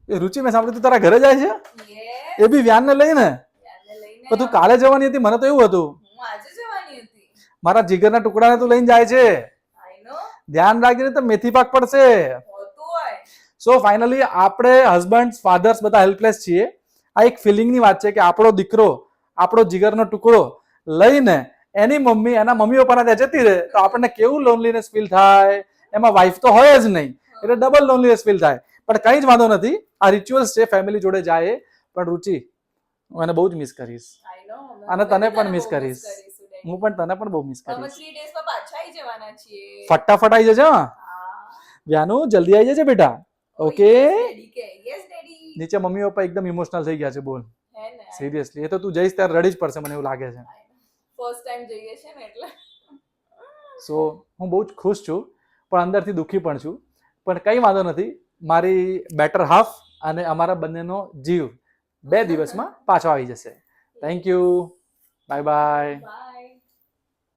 એ રુચિ મેં સાંભળ્યું તું તારા ઘરે જાય છે યે એ બી વ્યાન ને લઈને યાને લઈને પણ તું કાલે જવાની હતી મને તો એવું હતું હું આજે જવાની હતી મારા જીગરના ટુકડાને તું લઈને જાય છે આઈ નો ધ્યાન રાખીને તો મેથી પાક પડશે હોતું હોય સો ફાઇનલી આપણે હસબન્ડ ફાધર્સ બધા હેલ્પલેસ છીએ આ એક ફિલિંગની વાત છે કે આપણો દીકરો આપણો જીગરનો ટુકડો લઈને એની મમ્મી એના મમ્મી પપ્પાના ત્યાં જતી રહે તો આપણને કેવું લોનલીનેસ ફીલ થાય એમાં વાઈફ તો હોય જ નહીં એટલે ડબલ લોનલીનેસ ફીલ થાય પણ કંઈ જ વાંધો નથી આ રિચ્યુઅલ્સ છે ફેમિલી જોડે જાય પણ રુચિ હું એને બહુ જ મિસ કરીશ આઈ નો અને તને પણ મિસ કરીશ હું પણ તને પણ બહુ મિસ અમે કરીશ 3 ડેઝ માં પાછા આવી જવાના છીએ ફટાફટ આવી જજો હા વ્યાનું જલ્દી આવી જજે બેટા ઓકે ડેડી કે યસ ડેડી નીચે મમ્મી પપ્પા એકદમ ઇમોશનલ થઈ ગયા છે બોલ હે ને સિરિયસલી એ તો તું જઈશ ત્યારે રડી જ પડશે મને એવું લાગે છે ફર્સ્ટ ટાઈમ જઈએ છે ને એટલે સો હું બહુ જ ખુશ છું પણ અંદરથી દુઃખી પણ છું પણ કંઈ વાંધો નથી મારી બેટર હાફ અને અમારા બંનેનો જીવ 2 દિવસમાં પાછો આવી જશે thank you bye bye bye